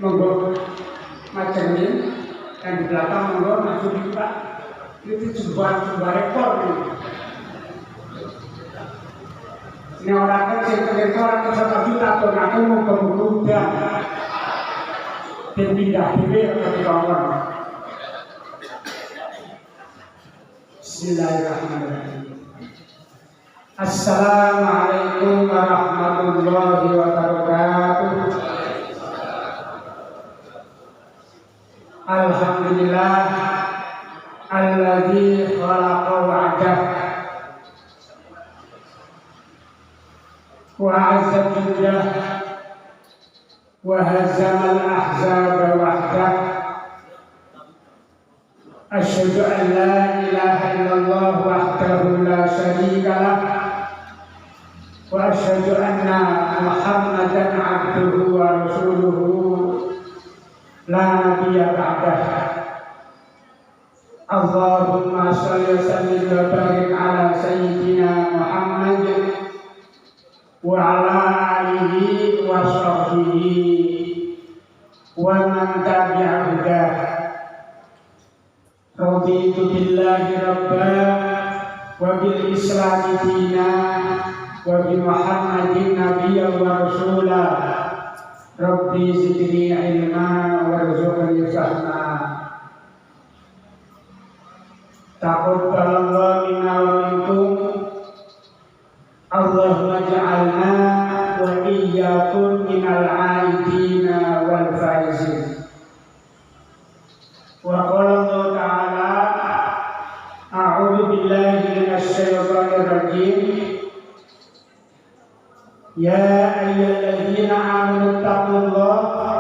monggo majenin dan di belakang monggo maju Pak. Itu sebuah rekor nih. Ini orang kecil ternyata orang kesana juta atau nanti monggo-monggo dan pindah ke kawan. Bismillahirrahmanirrahim. Assalamualaikum warahmatullahi wabarakatuh. Alhamdulillah alladzi khalaqa wa'dah wa 'azza judah wa hazama al-ahzaba wahdah. Asyhadu an la ilaha illallah wahdahu la syarika lah wa asyhadu anna Muhammadan 'abduhu wa rasuluhu la nabiyya ba'dah. Allahumma shalli wa sallim wa barik ala sayyidina Muhammad wa ala alihi wa sahbihi wa man tabi'a hudah. Raditu billahi rabba wa bil islami dina wa bi Muhammadin nabiyyan wa rasula. Rabbi zidni ilma warzuqni fahma. Taqabbalallahu minna wa minkum. Allahumma ja'alna wa iyyakum minal 'aidina wal faizin. Wa qala Allah ta'ala a'udzu billahi minasy syaithanir rajim. Ya ayyuhalladzina amanu taqullaha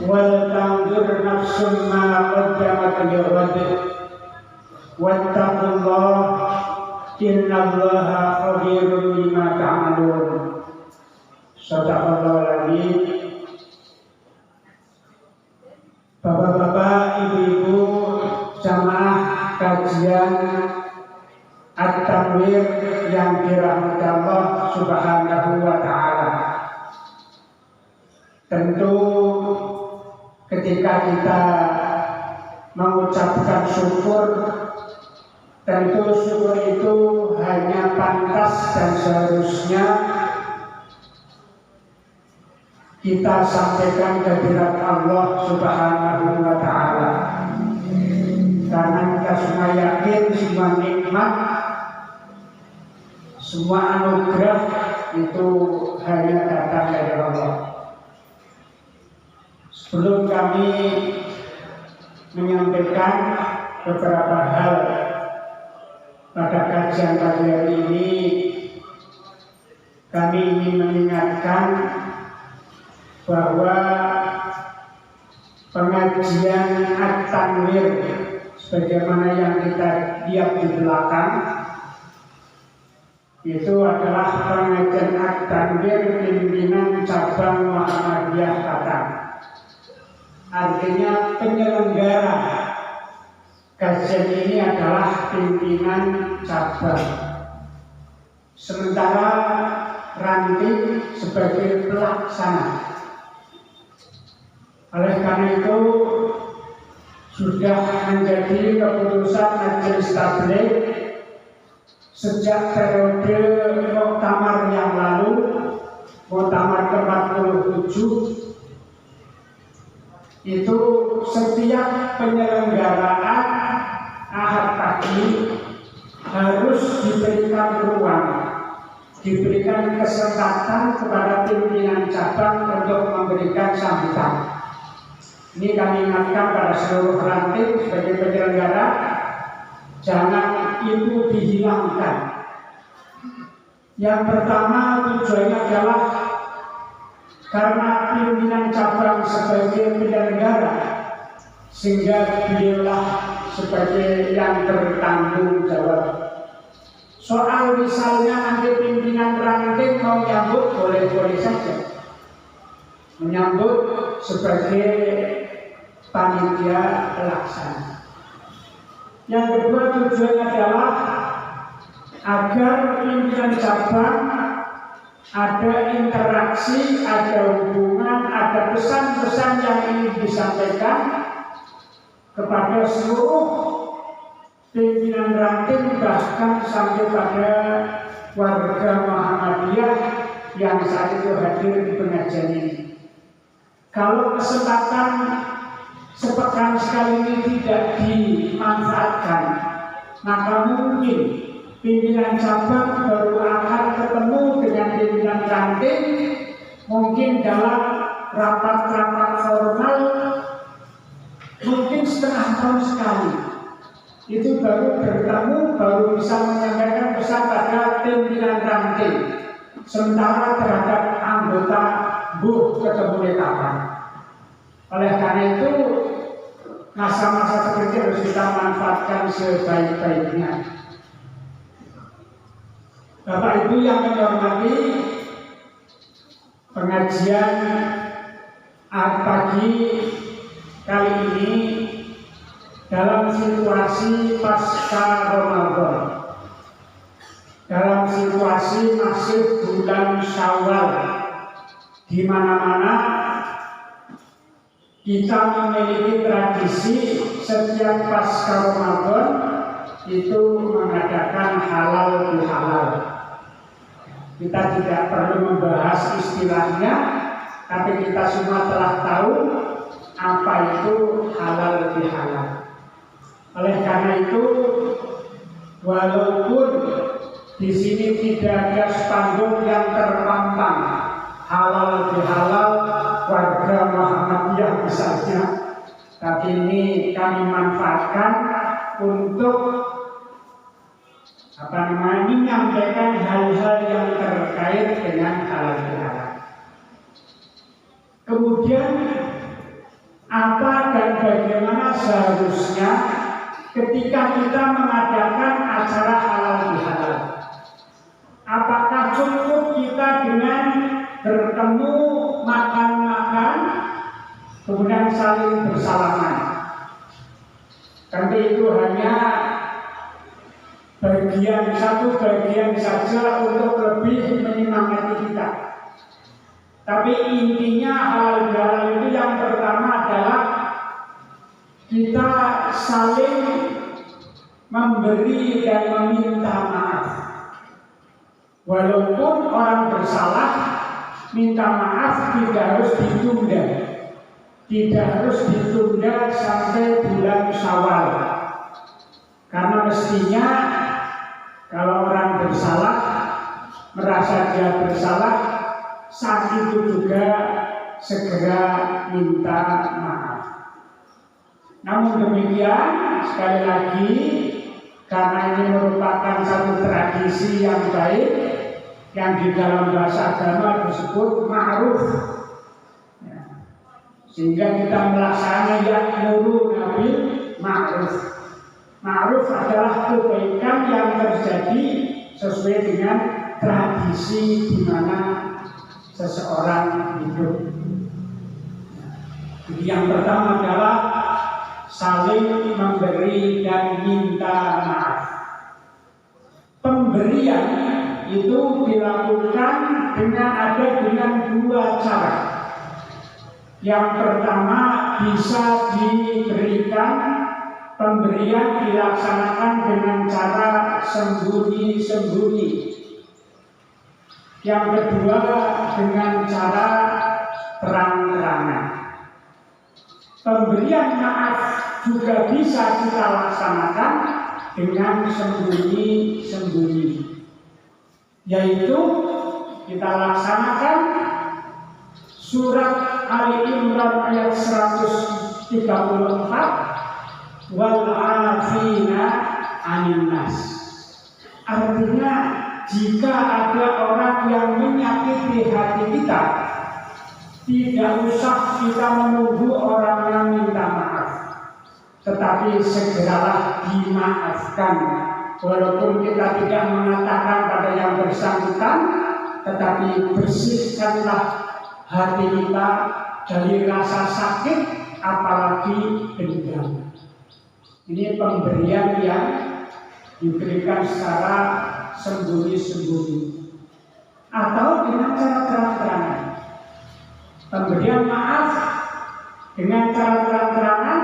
wal tanzur nafsum ma qaddamat lighad wattaqullaha innallaha khabirun bima ta'malun. Shadaqallahul adzim. Bapak-bapak, ibu-ibu, jamaah kajian At-Tanwir yang dirahmati Allah Subhanahu wa ta'ala. Tentu ketika kita mengucapkan syukur, tentu syukur itu hanya pantas dan seharusnya kita sampaikan kehadirat Allah Subhanahu wa ta'ala. Karena kita semua yakin semua nikmat, semua anugerah itu hanya datang dari Allah. Sebelum kami menyampaikan beberapa hal pada kajian pagi hari ini, kami ingin mengingatkan bahwa pengajian At-Tanwir sebagaimana yang kita lihat di belakang itu adalah pengajian At-Tanwir pimpinan cabang Muhammadiyah Qatar. Artinya penyelenggara kajian ini adalah pimpinan cabang, sementara ranting sebagai pelaksana. Oleh karena itu sudah menjadi keputusan Majelis Tabligh sejak periode Muktamar yang lalu, Muktamar ke-47, itu setiap penyelenggaraan Ahad pagi harus diberikan ruang, diberikan kesempatan kepada pimpinan cabang untuk memberikan sambutan. Ini kami ingatkan pada seluruh ranting sebagai penyelenggara, jangan itu dihilangkan. Yang pertama tujuannya adalah karena pimpinan cabang sebagai penyelenggara, sehingga beliaulah sebagai yang bertanggung jawab. Soal misalnya nanti pimpinan ranting mau nyambut, boleh-boleh saja menyambut sebagai panitia pelaksana. Yang kedua tujuannya adalah agar pimpinan cabang ada interaksi, ada hubungan, ada pesan-pesan yang ingin disampaikan kepada seluruh pimpinan ranting, bahkan sampai pada warga Muhammadiyah yang saat itu hadir di pengajian ini. Kalau kesempatan sepekan sekali ini tidak dimanfaatkan, maka mungkin pimpinan cabang baru akan ketemu dengan pimpinan ranting mungkin dalam rapat-rapat formal, mungkin setengah tahun sekali. Itu baru bertemu, baru bisa menyampaikan pesan pada pimpinan ranting. Sementara terhadap anggota ketemu kapan. Oleh karena itu, masa-masa seperti harus kita manfaatkan sebaik-baiknya. Bapak Ibu yang menghormati, pengajian pagi kali ini dalam situasi pasca Ramadan, dalam situasi masih bulan Syawal, di mana-mana kita memiliki tradisi setiap pasca Ramadan itu mengadakan halal bihalal. Kita tidak perlu membahas istilahnya, tapi kita semua telah tahu apa itu halal bihalal. Oleh karena itu, walaupun di sini tidak ada spanduk yang terpampang halal bihalal warga Muhammadiyah misalnya, tapi ini kami manfaatkan untuk menyampaikan hal-hal yang terkait dengan halal bihalal. Kemudian apa dan bagaimana seharusnya ketika kita mengadakan acara halal bihalal? Apakah cukup kita dengan bertemu, makan-makan, kemudian saling bersalaman? Tentu itu hanya satu bagian saja untuk lebih menyemangati kita. Tapi intinya halal bihalal itu yang pertama adalah kita saling memberi dan meminta maaf. Walaupun orang bersalah, minta maaf tidak harus ditunda. Tidak harus ditunda sampai bulan Syawal. Karena mestinya kalau orang bersalah, merasa dia bersalah, saat itu juga segera minta maaf. Namun demikian, sekali lagi, karena ini merupakan satu tradisi yang baik, yang di dalam bahasa agama disebut ma'ruf, ya. Sehingga kita melaksanakan ya'muru bil ma'ruf. Ma'ruf adalah kebaikan yang terjadi sesuai dengan tradisi di mana seseorang hidup. Jadi yang pertama adalah saling memberi dan minta maaf. Pemberian itu dilakukan dengan dua cara. Yang pertama, bisa diberikan, pemberian dilaksanakan dengan cara sembunyi-sembunyi. Yang kedua, dengan cara terang-terangan. Pemberian maaf juga bisa kita laksanakan dengan sembunyi-sembunyi, yaitu kita laksanakan surat Ali Imran ayat 134, wal afina anin nas. Artinya, jika ada orang yang menyakiti hati kita, tidak usah kita menunggu orang yang minta maaf, tetapi segeralah dimaafkan. Walaupun kita tidak mengatakan pada yang bersangkutan, tetapi bersihkanlah hati kita dari rasa sakit, apalagi dendam. Ini pemberian yang diberikan secara sembunyi-sembunyi. atau dengan cara terang-terangan. Pemberian maaf dengan cara terang-terangan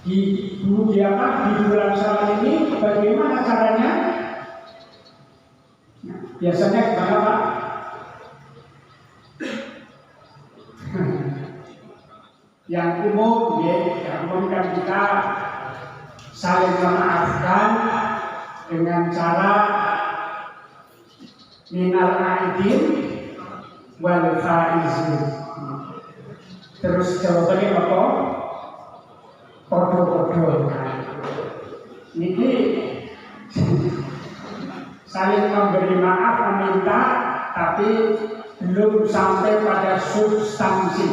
di bulan Syawal ini bagaimana caranya? Nah, biasanya gimana Pak? Yang umum, yang umum kan kita saling memaafkan dengan cara minal aidin wal faizin. Terus jawabannya apa? Podo-podo. Niki saling memberi maaf, meminta, tapi belum sampai pada substansi.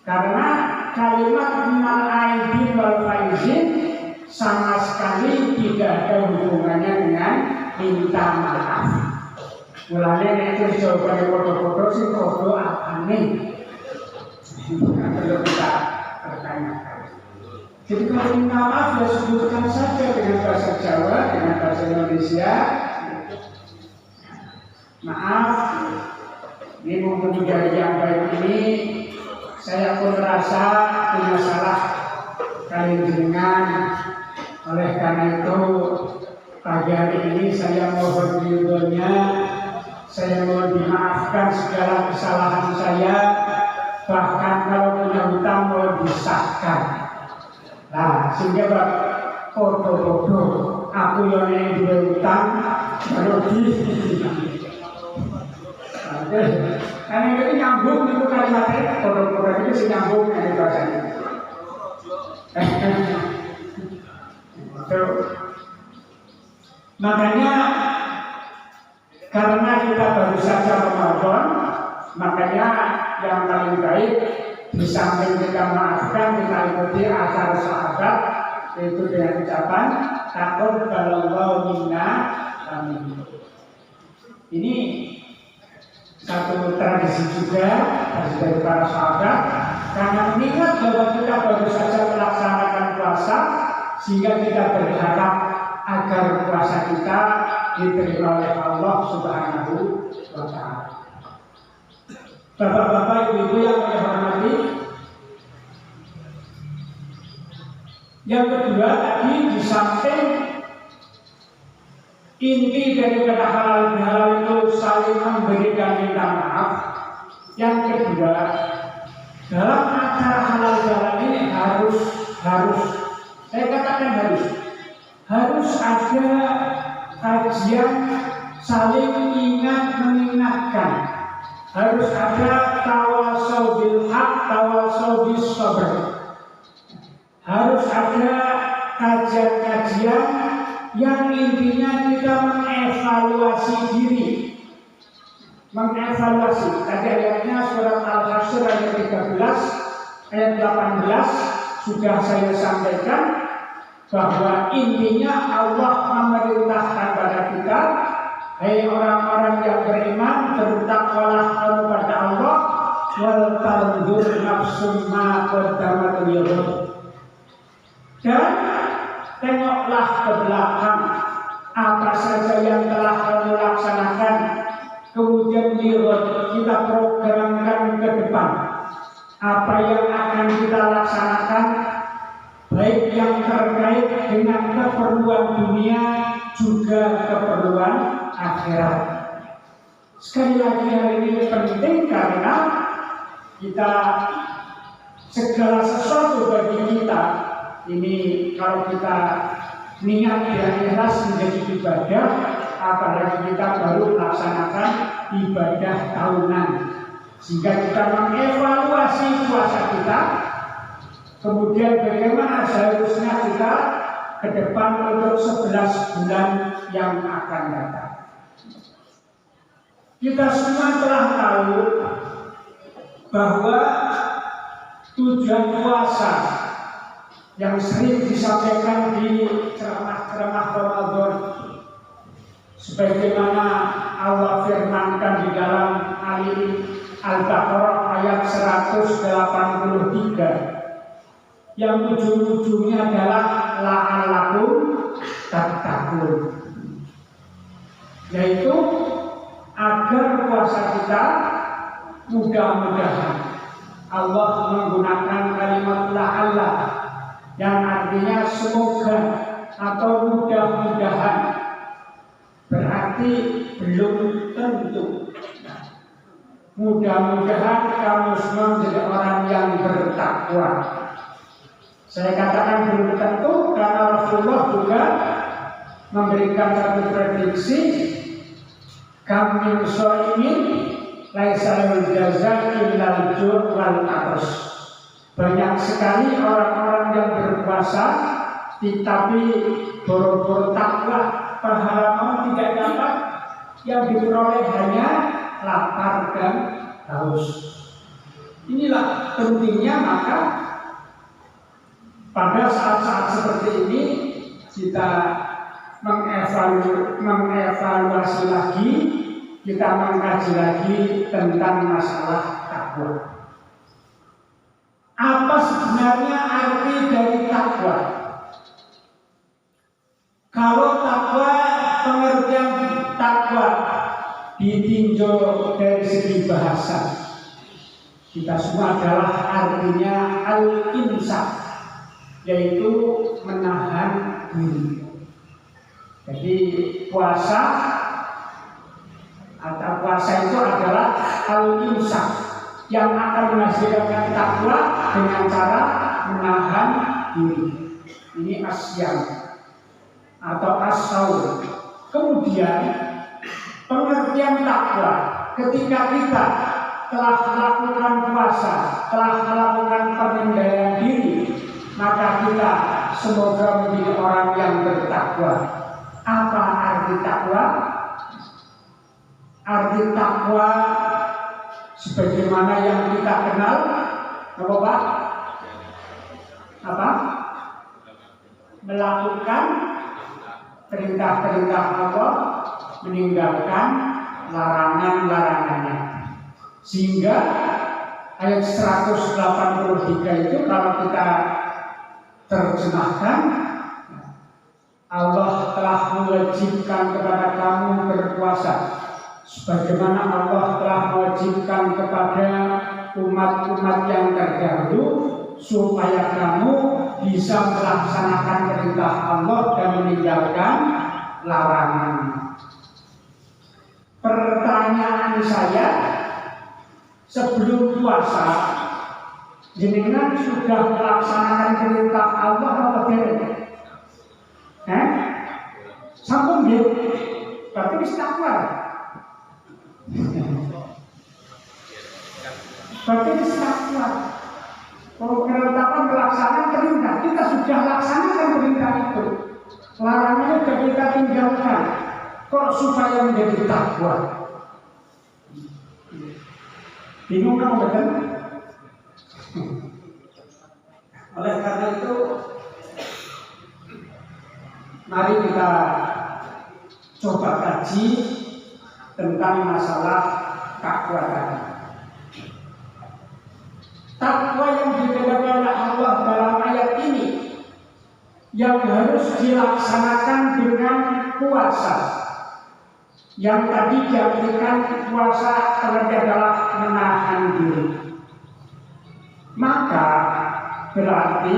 Karena kalimat minal aidin wal faizin sama sekali tidak ada hubungannya dengan minta maaf. Mulanya itu jawabannya podo-podo sih, podo apa nih? Perlu kita pertanyakan. Jadi kalau minta maaf ya sebutkan saja dengan bahasa Jawa, dengan bahasa Indonesia. Maaf, ini mungkin dari yang baik ini saya pun merasa punya salah kali dengan. Oleh karena itu pagi hari ini saya mohon ridhonya, saya mohon dimaafkan segala kesalahan saya, bahkan kalau punya hutang mohon disahkan. Nah, sehingga Pak podo-podo aku yang dua hutang baru di. Karena itu nyambung itu kalimatnya, podo-podo itu nyambung dengan bahasanya. Makanya karena kita baru saja Ramadan, makanya yang paling baik di samping kita maafkan, kita ikuti asar sahabat, yaitu dengan ucapan taqabbalallahu minna amin. Ini satu tradisi juga dari para sahabat, karena mengingat bahwa kita baru saja melaksanakan puasa, sehingga kita berharap agar puasa kita diterima oleh Allah Subhanahu wa Ta'ala. Bapak-bapak, ibu-ibu yang saya hormati, yang kedua tadi di samping inti daripada halal bihalal itu saling memberi dan minta maaf. Yang kedua, dalam acara halal bihalal ini harus saya katakan harus ada kajian saling ingat mengingatkan, harus ada tawasau bil haq, tawasau bis sabr, harus ada kajian-kajian yang intinya kita mengevaluasi diri, mengevaluasi. Tadi ayatnya surat Al-Hasyr ayat 13, ayat 18 sudah saya sampaikan bahwa intinya Allah memerintahkan pada kita, hai orang-orang yang beriman, bertakwalah kamu pada Allah, wal tanzur nafsum ma qaddamat liyawm, dan tengoklah ke belakang apa saja yang telah kamu laksanakan, kemudian kita programkan ke depan apa yang akan kita laksanakan, baik yang terkait dengan keperluan dunia juga keperluan akhirat. Sekali lagi hal ini penting karena kita segala sesuatu bagi kita ini kalau kita niat yang ikhlas menjadi ibadah, apalagi kita baru melaksanakan ibadah tahunan, sehingga kita mengevaluasi puasa kita. Kemudian bagaimana seharusnya kita ke depan untuk 11 bulan yang akan datang. Kita semua telah tahu bahwa tujuan puasa yang sering disampaikan di ceramah-ceramah Ramadan, sebagaimana Allah firmankan di dalam Al-Baqarah ayat 183. Yang ujung-ujungnya adalah la'allakum tattaqun. yaitu agar puasa kita mudah-mudahan Allah menggunakan kalimat la'alla yang artinya semoga atau mudah-mudahan, berarti belum tentu. Mudah-mudahan kamu semua menjadi orang yang bertakwa. Saya katakan belum tentu karena Rasulullah juga memberikan satu prediksi, kam min shaimin laisa lahu jazaa illal ju' wal 'aths. Banyak sekali orang-orang yang berpuasa tetapi boro-boro takwa, pahala tidak dapat, yang diperoleh hanya lapar dan haus. Inilah pentingnya maka pada saat-saat seperti ini kita mengevaluasi lagi, kita mengkaji lagi tentang masalah takwa. Apa sebenarnya arti dari takwa? Kalau takwa, pengertian takwa ditinjau dari segi bahasa, kita semua adalah artinya al-insaf, yaitu menahan diri. Jadi puasa atau puasa itu adalah al-insaf yang akan menghasilkan takwa dengan cara menahan diri. Ini asyam atau as-saum. Kemudian pengertian takwa ketika kita telah melakukan puasa, telah melakukan pengendalian diri, maka kita semoga menjadi orang yang bertakwa. Apa arti takwa? Arti takwa sebagaimana yang kita kenal, apa Pak? Apa? Melakukan perintah-perintah Allah, meninggalkan larangan-larangannya. Sehingga ayat 183 itu kalau kita terjemahkan, Allah telah mewajibkan kepada kamu berpuasa sebagaimana Allah telah mewajibkan kepada umat-umat yang terdahulu, supaya kamu bisa melaksanakan perintah Allah dan meninggalkan larangan. Pertanyaan saya, sebelum puasa jenengan sudah melaksanakan perintah Allah atau tidak? Sampun nggih, berarti wis takwa. Berarti wis takwa. Kalau penetapan melaksanakan perintah, kita sudah laksanakan perintah itu. Larangannya sudah kita tinggalkan. Kok supaya menjadi takwa? Bingung kan betul? Oleh karena itu, mari kita coba kaji tentang masalah takwa tadi. Takwa yang dikatakan oleh Allah dalam ayat ini yang harus dilaksanakan dengan puasa, yang tadi diartikan puasa adalah menahan diri. Maka berarti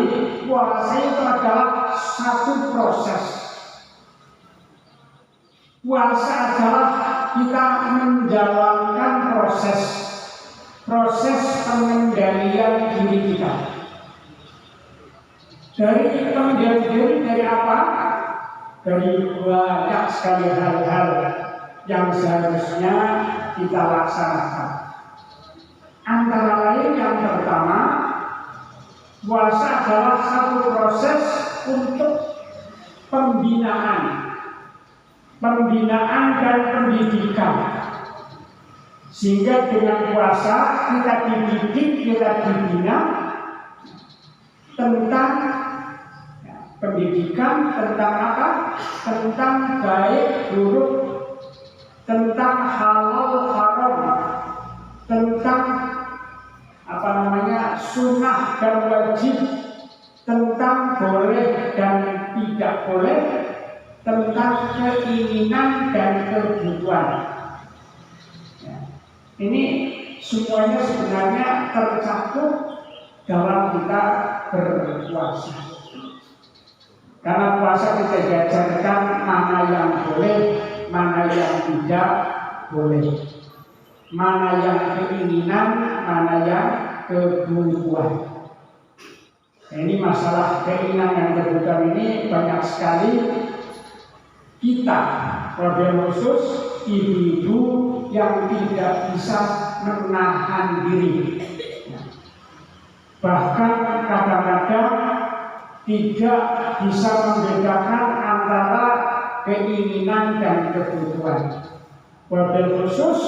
puasa itu adalah satu proses. Puasa adalah kita menjalankan proses pengendalian diri kita. Dari pengendalian diri dari apa? Dari banyak sekali hal-hal yang seharusnya kita laksanakan. Antara lain yang pertama, puasa adalah satu proses untuk pembinaan dan pendidikan. Sehingga dengan puasa kita dididik, kita dibina tentang pendidikan, tentang apa? Tentang baik buruk, tentang halal haram, tentang sunnah dan wajib, tentang boleh dan tidak boleh, tentang keinginan dan kebutuhan. Ya. Ini semuanya sebenarnya tercakup dalam kita berpuasa. Karena puasa kita diajarkan mana yang boleh, mana yang tidak boleh, mana yang keinginan, mana yang kebutuhan. Nah, ini masalah keinginan dan kebutuhan ini banyak sekali kita, wabil khusus ibu-ibu yang tidak bisa menahan diri. Bahkan kadang-kadang tidak bisa membedakan antara keinginan dan kebutuhan. Wabil khusus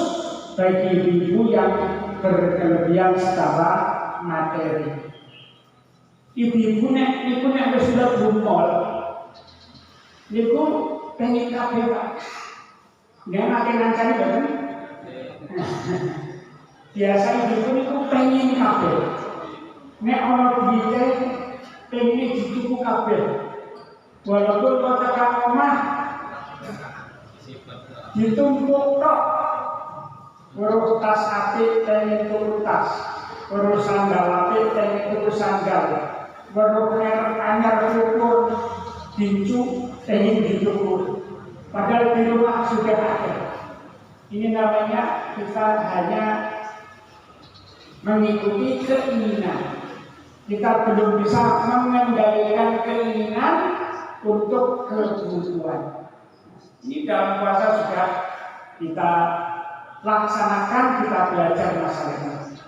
bagi ibu-ibu yang berkelebihan secara materi. Ibu-ibu niku nek sudah bumol, niku pengen kabeh Pak. Nggak makin ngancani boten. Biasa ibu niku pengen kabeh. Nek ana duwite pengen dituku kabeh. Walaupun kok tekan omah ditumpuk tok. Weruh tas apik pengen tuku tas. Weruh sandal apik pengen tuku sandal. Weruh anyar ukur dincu pengen dituku. Padahal di rumah sudah ada. Ini namanya kita hanya mengikuti keinginan. Kita belum bisa mengendalikan keinginan untuk kebutuhan. Ini dalam puasa sudah kita laksanakan, kita belajar masalah ini.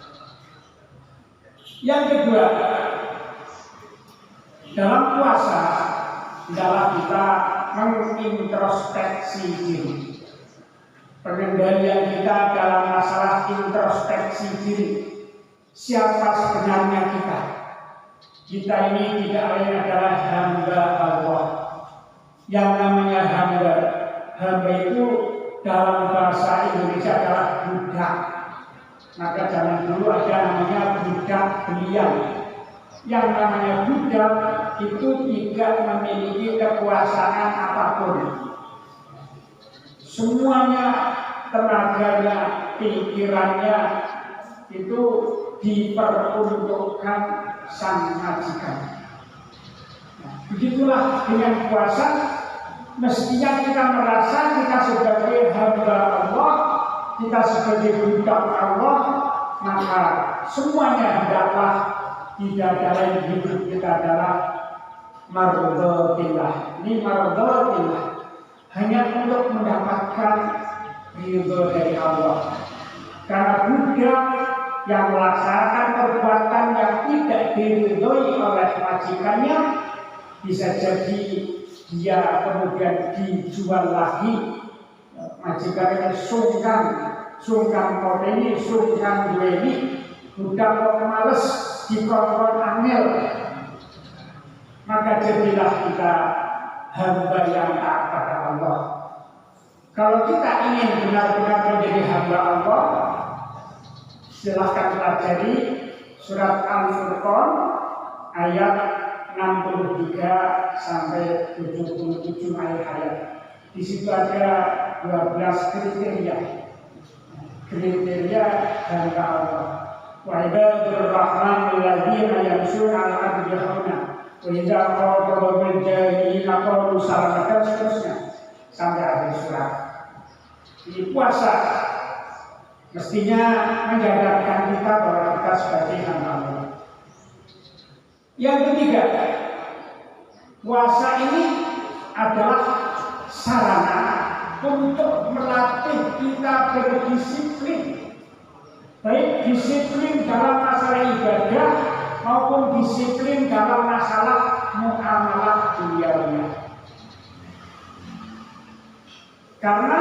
Yang kedua, dalam puasa adalah kita mengintrospeksi diri. Pengendalian kita dalam masalah introspeksi diri. Siapa sebenarnya kita? Kita ini tidak lain adalah hamba Allah. Yang namanya hamba, hamba itu dalam bahasa Indonesia adalah budak. Maka zaman dulu ada namanya budak belian. Yang namanya budak itu tidak memiliki kekuasaan apapun. Semuanya, tenaganya, pikirannya itu diperuntukkan sang majikan. Nah, begitulah dengan puasa, mestinya kita merasa kita sebagai hamba Allah, kita sebagai budak Allah, maka semuanya hendaklah tidak ada lain hidup kita adalah mardhatillah. Ini mardhatillah hanya untuk mendapatkan ridho dari Allah. Karena budak yang melaksanakan perbuatan yang tidak diridhoi oleh majikannya, bisa jadi dia kemudian dijual lagi. Majikannya sungkan ini, sungkan duweni, budak kok males dikongkon angel. Maka jadilah kita hamba yang taat pada Allah. Kalau kita ingin benar-benar menjadi hamba Allah, silahkan pelajari surat Al-Furqan ayat 63 sampai 77 ayat. Di situ ada 12 kriteria hamba Allah. Wa ibadur rahmanil ladzina yamshuna 'alal ardi hauna wa idza qala jahilina qalu salamatan, seterusnya sampai akhir surat. Ini puasa mestinya menyadarkan kita bahwa kita sebagai hamba Allah. Yang ketiga, puasa ini adalah sarana untuk melatih kita berdisiplin, baik disiplin dalam masalah ibadah maupun disiplin dalam masalah muamalah duniawi. Karena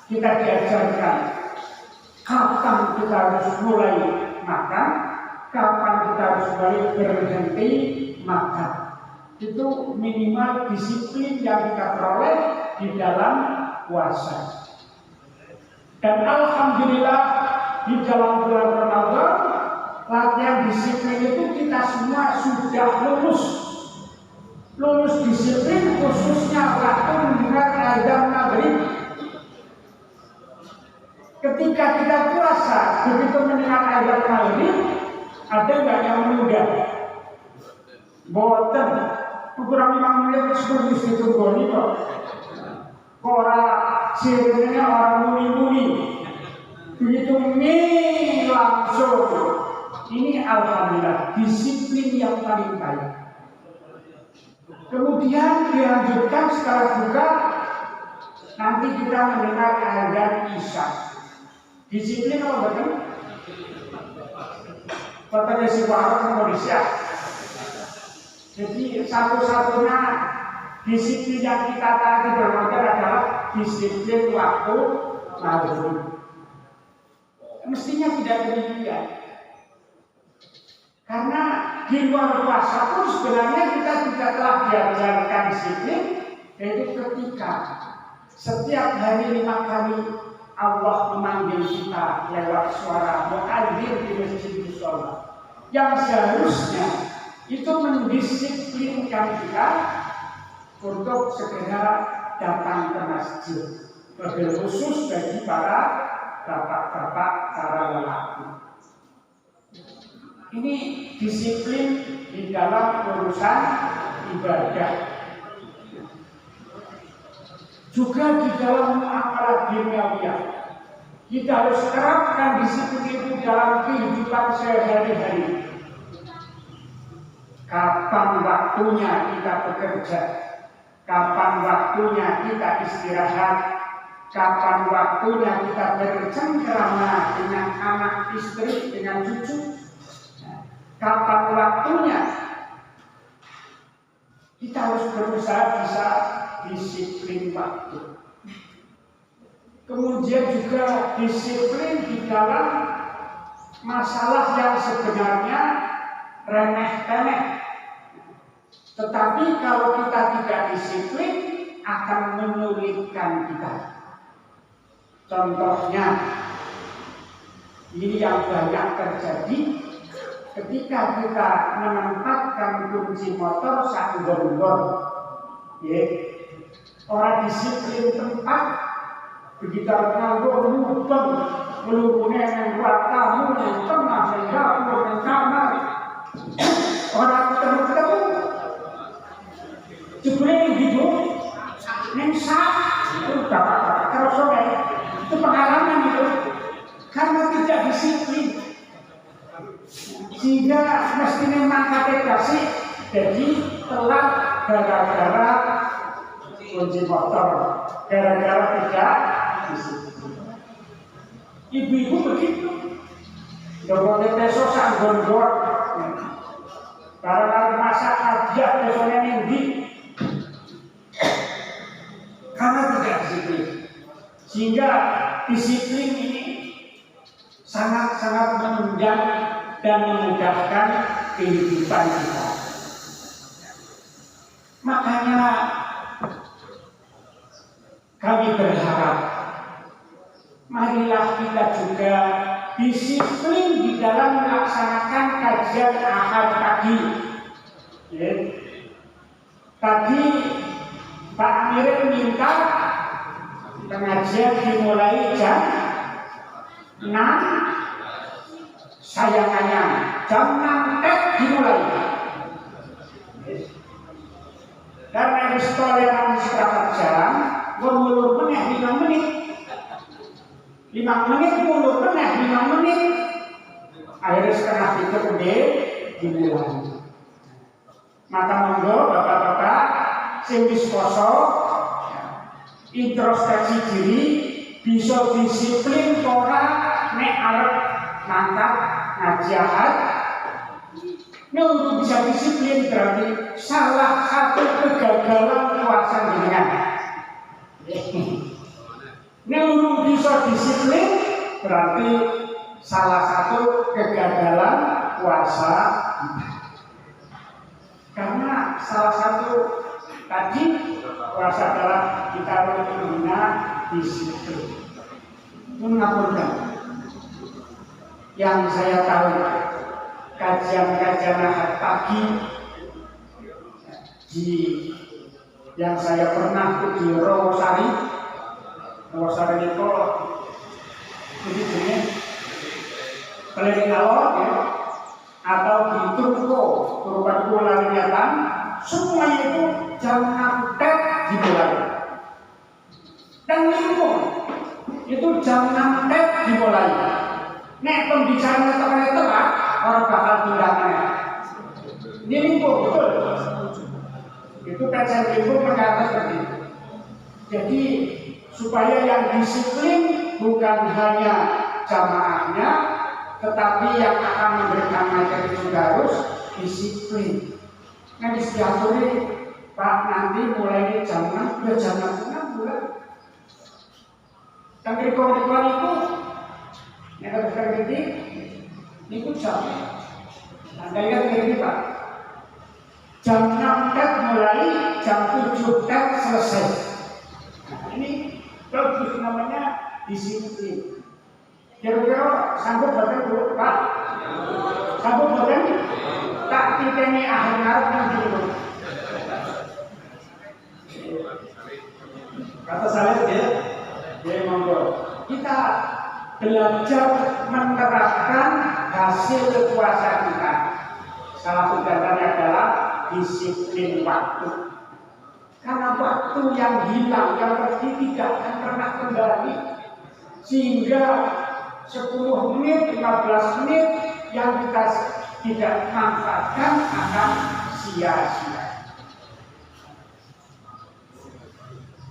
kita diajarkan kapan kita harus mulai makan, kapan kita harus mulai berhenti makan. Itu minimal disiplin yang kita peroleh di dalam puasa. Dan alhamdulillah di dalam bulan Ramadan, latihan disiplin itu kita semua sudah lulus. lulus disiplin khususnya waktu mendengar azan maghrib. Ketika kita puasa, begitu mendengar azan maghrib, ada nggak yang menunda? Boten, kurang 5 menit sebelum ditunggu kok. Orang sirene orang muni-muni, begitu nih langsung. Ini alhamdulillah disiplin yang paling baik. Kemudian dilanjutkan setelah buka, nanti kita mendengar azan isya. Disiplin apa betul? Kata si warung Indonesia. Jadi satu-satunya disiplin yang kita taati bermakna adalah disiplin waktu maghrib. Mestinya tidak demikian. Karena di luar puasa pun sebenarnya kita juga telah diajarkan disiplin, yaitu ketika setiap hari 5 kali Allah memanggil kita lewat suara muadzin di masjid sholat, yang seharusnya itu mendisiplinkan kita untuk segera datang ke masjid, lebih khusus bagi para bapak-bapak, para lelaki. Ini disiplin di dalam urusan ibadah, juga di dalam muamalah duniawiyah. Kita harus terapkan disiplin itu dalam kehidupan sehari-hari. Kapan waktunya kita bekerja, kapan waktunya kita istirahat, kapan waktunya kita bercengkrama dengan anak istri, dengan cucu, kapan waktunya kita harus berusaha bisa disiplin waktu. Kemudian juga disiplin di dalam masalah yang sebenarnya remeh-temeh, tetapi kalau kita tidak disiplin akan menyulitkan kita. Contohnya, ini yang banyak terjadi ketika kita menempatkan kunci motor sak nggon-nggon. Orang disiplin tempat, begitu nganggo mubeng, melupune yang buat tamu yang tengah sehingga yang kamar. Orang ketemu-ketemu, jebule gitu, nengsak, itu bapak-bapak terus itu pengalaman itu, karena tidak disiplin, sehingga mestinya mangkatnya kasih, jadi telat gara-gara kunci motor, gara-gara tidak disiplin. Ibu-ibu begitu, dompet peso sanggon-gon, karena masak hadiah pesonya tinggi, karena tidak disiplin. Sehingga disiplin ini sangat-sangat menunjang dan memudahkan kehidupan kita. Makanya kami berharap, marilah kita juga disiplin di dalam melaksanakan kajian Ahad pagi. Tadi Pak Amir minta pengajian dimulai jam 6, sayangannya jam 6 dimulai. Karena toleransi seberapa jam, mulur meneh 5 menit. 5 menit mulur meneh 5 menit. Akhirnya setengah itu dimulai. Maka monggo bapak-bapak sing wis poso introspeksi diri, bisa disiplin ora nek arep mangkat ngaji Ahad. Nek untuk bisa disiplin berarti salah satu kegagalan puasa jenengan. Nek untuk bisa disiplin berarti salah satu kegagalan puasa. Karena salah satu tadi puasa adalah kita mengguna disiplin. Mengapunten. Yang saya tahu kajian-kajian Ahad pagi di yang saya pernah di Rawasari itu jenis keliling alor ya, atau di Turko Lariatan, semuanya itu jam 6 tet dimulai. Dan lingkung itu jam 6 tet dimulai. Nek pembicaraan teman itu kan orang bakal tindakannya. Ini lingkung betul. Itu kajian lingkung berkata seperti itu. Jadi supaya yang disiplin bukan hanya jamaahnya, tetapi yang akan memberikan materi juga harus disiplin. Nah diatur Pak nanti mulai jam 6 mulai. Dan rekor-rekor itu yang terjadi itu jam. Anda lihat ini Pak, jam 6 tet mulai, jam 7 tet selesai. Nah, ini bagus namanya disiplin. Kira-kira sanggup badan Bu, Pak? Sanggup badan? Tak titeni akhir ngarep nanti dulu. Kata saya dia monggo. Kita belajar menerapkan hasil puasa kita. Salah satu contohnya adalah disiplin waktu. Karena waktu yang hilang, yang pergi tidak akan pernah kembali. Sehingga 10 menit, 15 menit yang kita tidak manfaatkan akan sia-sia.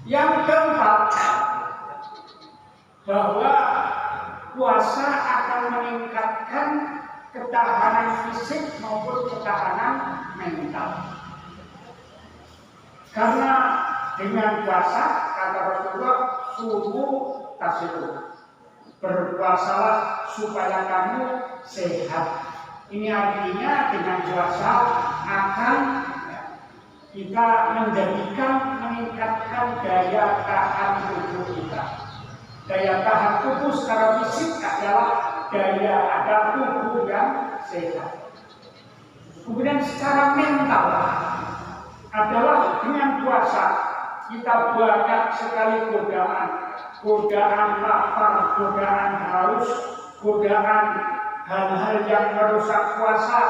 Yang keempat, bahwa puasa akan meningkatkan ketahanan fisik maupun ketahanan mental. Karena dengan puasa, kata Rasulullah, subuh tasiru. Berpuasalah supaya kamu sehat. Ini artinya dengan puasa akan kita meningkatkan daya tahan tubuh kita. Daya tahan tubuh secara fisik adalah daya ada tubuh yang sehat. Kemudian secara mental adalah dengan puasa kita banyak sekali godaan lapar, godaan haus, godaan hal-hal yang merusak puasa.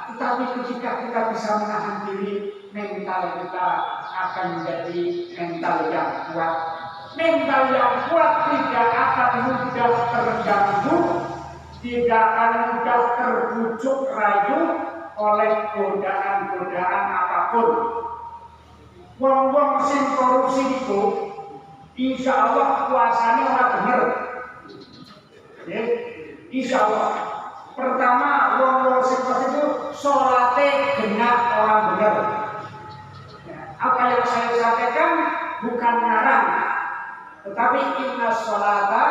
Tetapi ketika kita bisa menahan diri, mental kita akan menjadi mental yang kuat. Mental yang kuat tidak akan mudah terganggu, tidak akan mudah terbujuk rayu oleh godaan-godaan apapun. Wong-wong sing korupsi itu, insya Allah puasanya orang bener. Insya Allah. Pertama, wong-wong sing korupsi itu sholatnya genap orang bener. Apa yang saya sampaikan bukan ngarang, tetapi inna sholata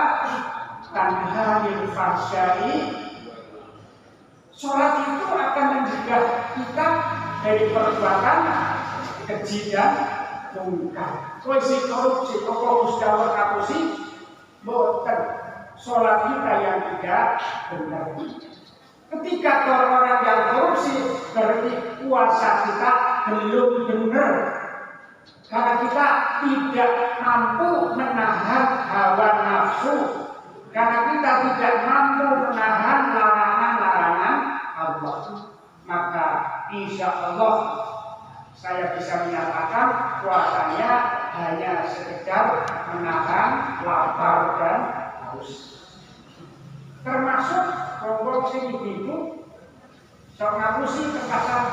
tanha anil fahsya'i. Sholat itu akan mencegah kita dari perbuatan keji dan mungkar. Koisi korupsi, kok Gusti kapusi, boten. Sholat kita yang tidak benar. Ketika orang yang korupsi, berarti puasa kita belum benar. Karena kita tidak mampu menahan hawa nafsu. Karena kita tidak mampu menahan larangan-larangan Allah. Maka insya Allah saya bisa menyatakan puasanya hanya sekedar menahan lapar dan haus. Termasuk kelompok sing ibu sok ngapusi ke pasar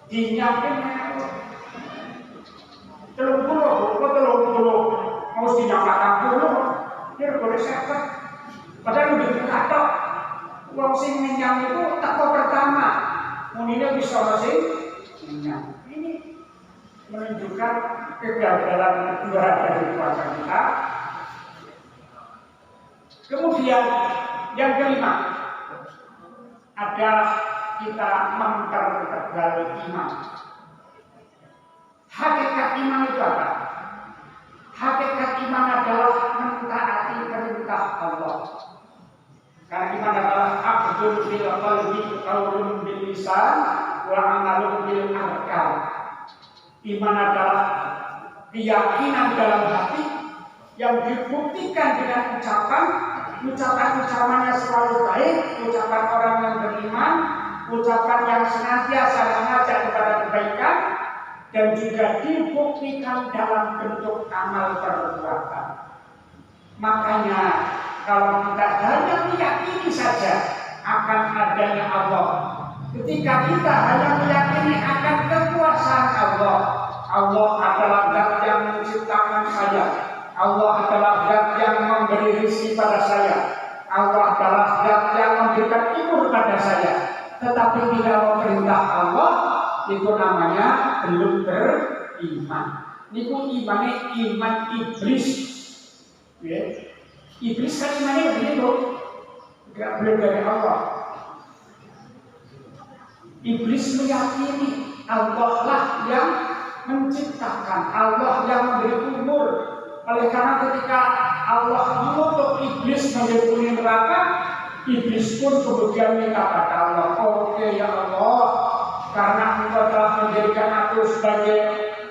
dinyakin 30 mau dinyakan 40 dia boleh seket. Padahal udah dikatok wong sing menyang itu teko pertama munine bisa sing menyang. Ini menunjukkan kegagalan kedua dari puasa kita. Kemudian yang kelima adalah kita mempertebal iman. Hakikat iman itu apa? Hakikat iman adalah mentaati perintah Allah. Karena iman adalah aqdun bil qalbi, qaulun bil lisan, wa amalun bil kekal. Iman adalah keyakinan dalam hati yang dibuktikan dengan ucapan-ucapannya selalu baik, ucapan orang yang beriman, ucapan yang senantiasa mengajak kepada kebaikan, dan juga dibuktikan dalam bentuk amal perbuatan. Makanya kalau kita hanya meyakini saja akan adanya Allah, ketika kita hanya meyakini akan kekuasaan Allah, Allah adalah zat yang menciptakan saya, Allah adalah zat yang memberi rezeki pada saya, Allah adalah zat yang memberikan umur pada saya, tetapi tidak memerintah Allah, itu namanya belum beriman. Niku imannya iman iblis. Ya. Iblis kan imannya begitu, tidak boleh dari Allah. Iblis meyakini Allah lah yang menciptakan, Allah yang memberi umur. Oleh karena ketika Allah mengutuk iblis menjadi penghuni neraka, iblis pun kemudian minta pada Allah, oke ya Allah, karena Engkau telah menjadikan aku sebagai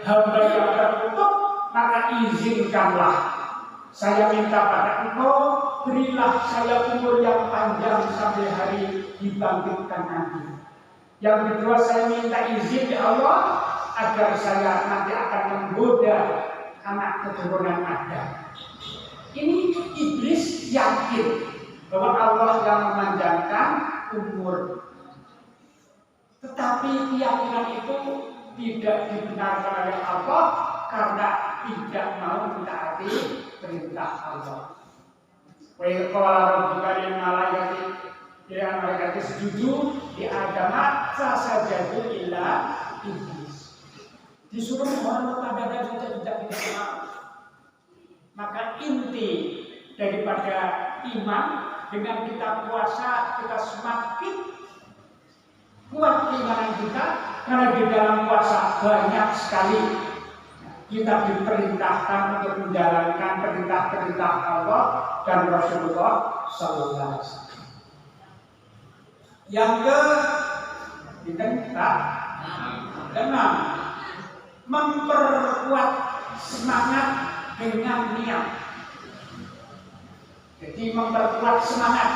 hamba yang terkutuk, maka izinkanlah saya minta pada Engkau, berilah saya umur yang panjang sampai hari dibangkitkan nanti. Yang kedua, saya minta izin ya Allah agar saya nanti akan menggoda anak keturunan Adam. Ini iblis yakin bahwa Allah yang memanjangkan umur. Tetapi keyakinan itu tidak dibenarkan oleh Allah karena tidak mau mentaati perintah Allah. Wa qala rabbuka lil malaikati, ya mereka setuju di agama fasajadu illa iblis. Disuruh mohon kepada saja tidak mau. Maka inti daripada iman, dengan kita puasa kita semakin kuat keimanan kita, karena di dalam puasa banyak sekali kita diperintahkan untuk menjalankan perintah-perintah Allah dan Rasulullah Sallallahu Alaihi Wasallam. Yang keenam, memperkuat semangat dengan niat. Jadi memperkuat semangat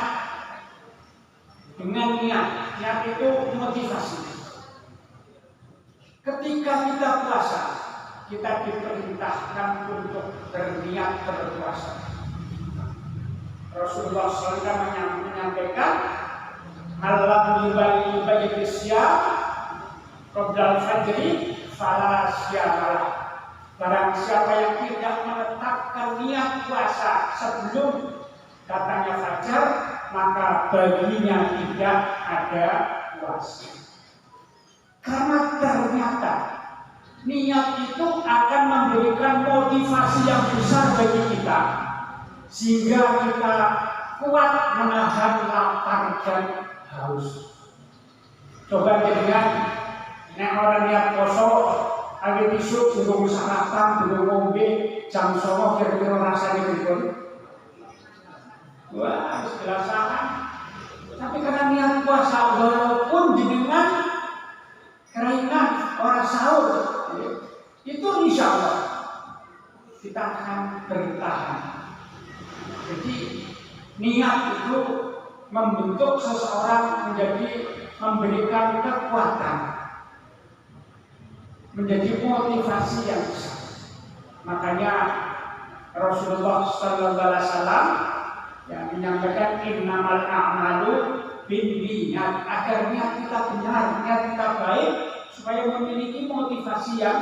dengan niat. Niat itu motivasi. Ketika kita puasa, kita diperintahkan untuk berniat berpuasa. Rasulullah SAW menyampaikan, "Malam ibadi siam, qabla fajri, fala syamalah." Barang siapa yang tidak menetapkan niat puasa sebelum datangnya fajar, maka baginya tidak ada puasa. Karena ternyata niat itu akan memberikan motivasi yang besar bagi kita, sehingga kita kuat menahan lapar dan haus. Coba dengan orang niat poso, hari besok belum sarapan, belum ngombe, jam 09.00 kira-kira rasanya berikut. Wah, jelas sangat. Tapi karena niat puasa, walaupun dengan kelainan orang sahur, itu insya Allah kita akan bertahan. Jadi niat itu membentuk seseorang menjadi memberikan kekuatan, menjadi motivasi yang besar. Makanya Rasulullah Sallallahu Alaihi Wasallam yang menyampaikan innamal a'malu binniyat, agar niat kita benar, niat kita baik, supaya memiliki motivasi yang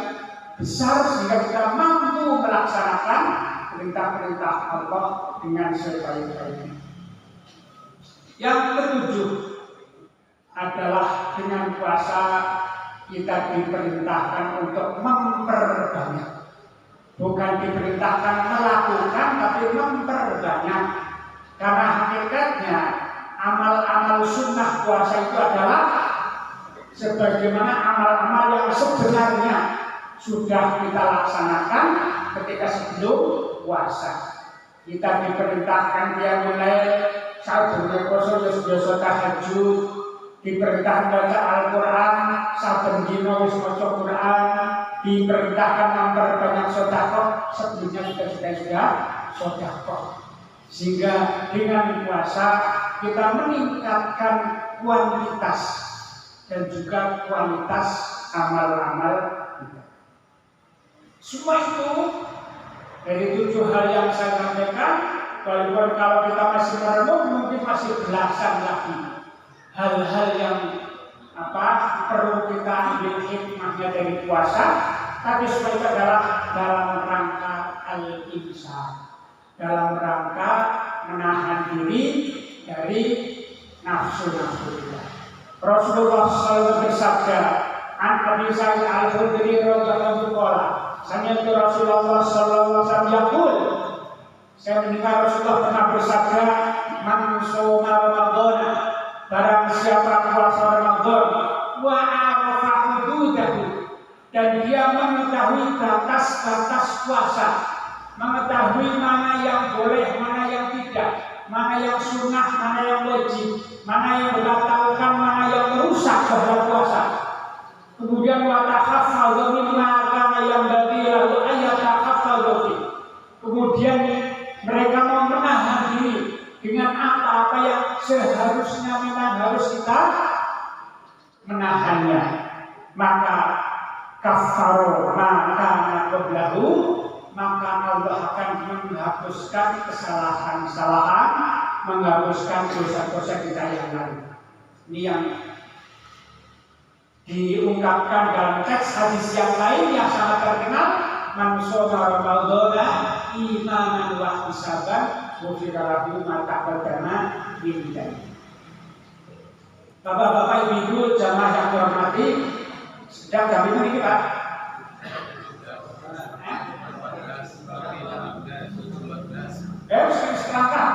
besar sehingga kita mampu melaksanakan perintah-perintah Allah dengan sebaik-baiknya. Yang ketujuh adalah dengan puasa kita diperintahkan untuk memperbanyak, bukan diperintahkan melakukan, tapi memperbanyak. Karena hakikatnya amal-amal sunnah puasa itu adalah sebagaimana amal-amal yang sebenarnya sudah kita laksanakan ketika sebelum puasa. Kita diperintahkan dia mulai saat berpuasa biasa tahajud, diperintahkan baca Al-Quran, saben dina wis maca Quran, diperintahkan memperbanyak sedekah, sebelumnya sudah sedekah. Sehingga dengan puasa kita meningkatkan kuantitas dan juga kualitas amal-amal kita. Semua itu dari 7 hal yang saya sampaikan, walaupun kalau kita masih merenung mungkin masih belasan lagi hal-hal yang perlu kita ambil hikmahnya dari puasa, tapi semua itu adalah dalam rangka al-imsak, dalam rangka menahan diri dari nafsu-nafsu kita. Rasulullah SAW bersabda, "An Abi Sa'id Al-Khudri radhiyallahu anhu, sami'tu Rasulullah sallallahu alaihi wasallam yaqul." Saya mendengar Rasulullah pernah bersabda, "Man shoma Ramadhana, barang siapa puasa Ramadan, wa arafa hududahu, dan dia mengetahui batas-batas puasa, mengetahui mana yang boleh, mana yang tidak, mana yang sunnah, mana yang wajib, mana yang membatalkan, mana yang merusak pada puasa. Kemudian watahaffadhu mimma kana yang badilahu ayatahaffadhu." Kemudian mereka mau menahan diri dengan apa-apa yang seharusnya memang harus kita menahannya, maka kaffaro maka qablahu, maka Allah akan menghapuskan kesalahan-kesalahan, menghapuskan dosa-dosa kita yang lalu. Ini yang diungkapkan dalam teks hadis yang lain yang sangat terkenal, "Man shoma Ramadhana imanan wa ihtisaban, ghufira lahu ma taqaddama min dhanbi." Bapak-bapak, ibu-ibu, jamaah yang dihormati, sedang kami ini Pak. Sekarang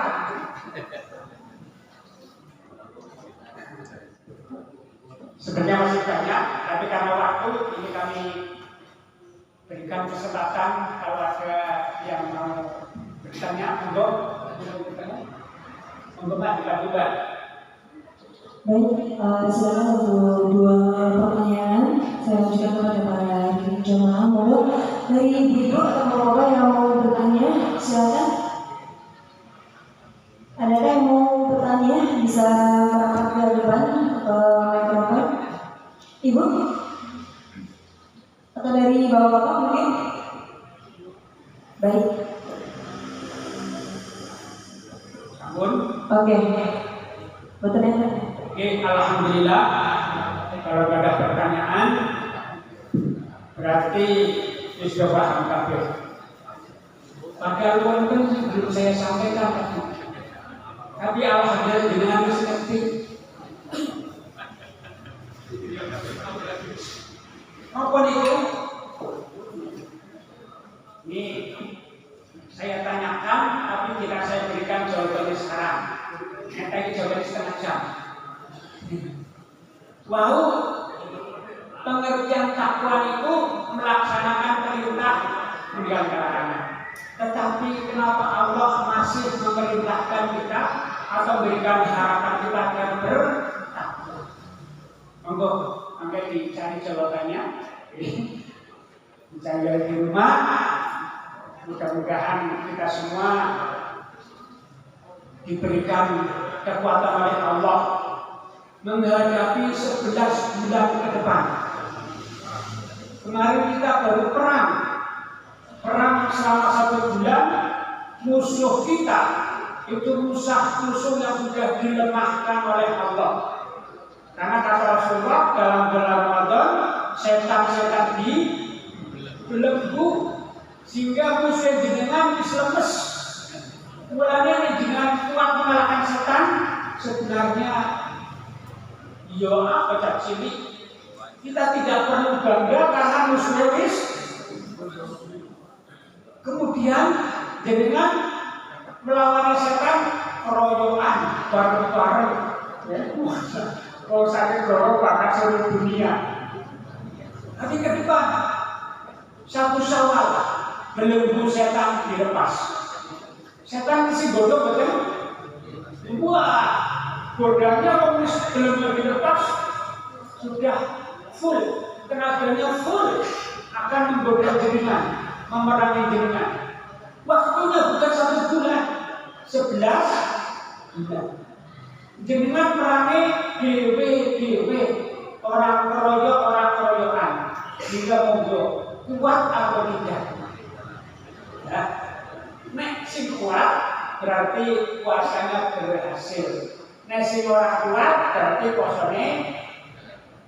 sebenarnya masih banyak, tapi karena waktu ini kami berikan kesempatan kalau ada yang mau bertanya, untuk Mbak dibuka. Baik, silakan untuk 2 pertanyaan saya ajukan kepada para jemaah. Mohon dari ibu atau bapak yang mau bertanya, silakan. Adakah yang mau bertanya bisa merapat ke depan mikrofon? Ibu? Atau dari bapak-bapak mungkin? Baik. Oke. Bertanya. Oke, alhamdulillah. Kalau ada pertanyaan, berarti sudah paham kabeh. Padahal wonten belum saya sampaikan, tapi alhamdulillah dengan ngerti. Apa itu? Ini saya tanyakan, tapi tidak saya berikan jawabannya sekarang. Nanti jawabannya setengah jam. Wahyu pengertian takwa itu melaksanakan perintah meninggalkan larangan. Tetapi kenapa Allah masih memerintahkan kita atau memberikan harapan kita agar bertakwa? Monggo, angkat dicari jawabannya. Dicari di rumah. Mudah-mudahan kita semua diberikan kekuatan oleh Allah menghadapi 11 bulan ke depan. Kemarin kita baru perang selama 1 bulan. Musuh kita itu musuh yang sudah dilemahkan oleh Allah. Karena kata Rasulullah dalam bulan Ramadan, setan-setan dibelenggu sehingga musuh jenengan dislemes. Mulanya dengan kuat mengalahkan setan, sebenarnya apa cak sini? Kita tidak perlu bangga karena musuh wis. Kemudian dengan melawan setan keroyokan bareng-bareng. Kalau sakit dorong bakal seluruh dunia. Tapi ke depan 1 Syawal belenggu setan dilepas. Setan isi bodoh betul. Wah, Godanya komunis belum dilepas sudah full, tenaganya full akan menggoda jenengan, memerangi jenengan. Waktunya bukan 1 bulan, 11 bulan. Jenengan merangi dewe, orang keroyokan, hingga monggo kuat atau tidak. Ya, nek sing kuat berarti puasanya berhasil. Nek sing ora kuat berarti puasane.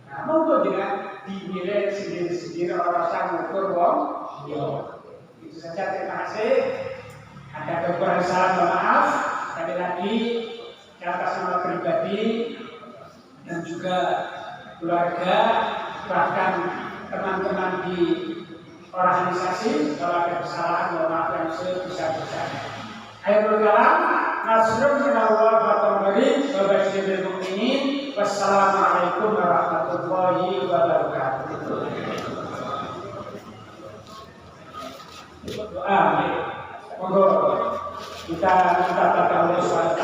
Nah, monggo dengan dinilai sendiri-sendiri orang sang ukur wong. Itu saja, terima kasih. Ada kekurangan salah, maaf. Sekali lagi atas nama pribadi dan juga keluarga, bahkan teman-teman di organisasi, kalau ada kesalahan mohon maaf yang sebesar-besarnya. Akhirul kalam, nasrun minallah wa tabarik wa basyiril mu'minin. Wassalamualaikum warahmatullahi wabarakatuh. Doa, monggo kita minta pada Allah SWT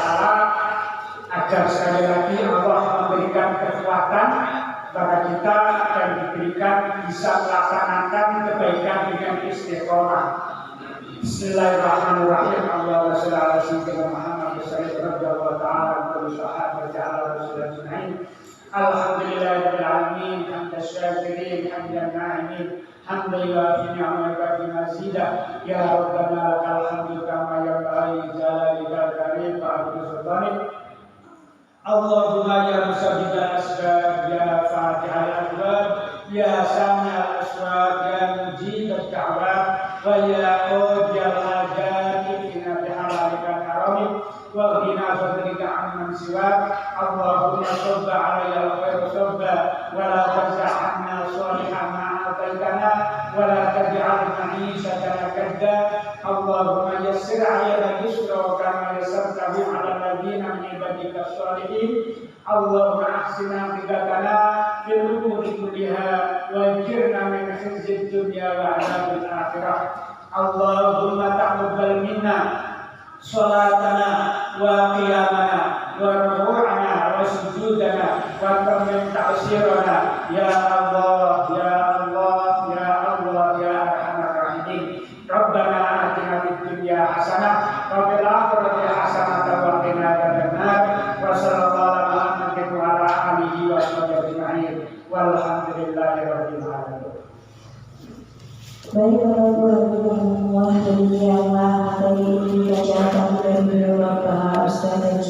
agar sekali lagi Allah memberikan kekuatan kepada kita dan diberikan bisa melaksanakan kebaikan dengan istiqomah. Bismillahirrahmanirrahim. Allahumma shalli ala sayyidina Muhammad sallallahu alaihi wasallam. Alhamdulillahirabbil alamin, hamdan syakirin, hamdan na'imin, hamdan yuafi ni'amaka wa mazidah. Ya rabbana lakal hamdu kama yanbaghi li jalalika karim wa 'azimi sultanik. Allahumma ya musabbibal asbab, ya fatihal abwab, ya sami'al aswat, ya mujibad da'wat, wa ya qadiyal hajat, ikfina bihalalika karamik, wa qina fadlika amman siwak. Allahumma sabba alayya al-khairu sabba, wa la taj'alna salihan ma'ataitana, wa la taj'al ma'ishatana kadda. Allahumma yassir alayna yusra kama yassartahu ala ladina min ibadika sholihin. Allahumma ahsina bidatana fil umuri kulliha wa ajirna min khizyid dunya wa adzabil akhirah. Allahumma taqabbal minna salatana wa qiyamana wa ruku'ana wa sujudana wa tamim ta'sirana. Ya Allah, ya Allah, ya Allah, ya arhamar rahimin. Rabbana atina fid dunya hasanah wa fil akhirati hasanah wa qina adzabannar. Wa sallallahu ala Muhammadin wa ala alihi wa sahbihi ajma'in. Walhamdulillahirabbil alamin. Baik, warahmatullahi wabarakatuh. Demikianlah materi ini dibacakan dari beliau Bapak Ustaz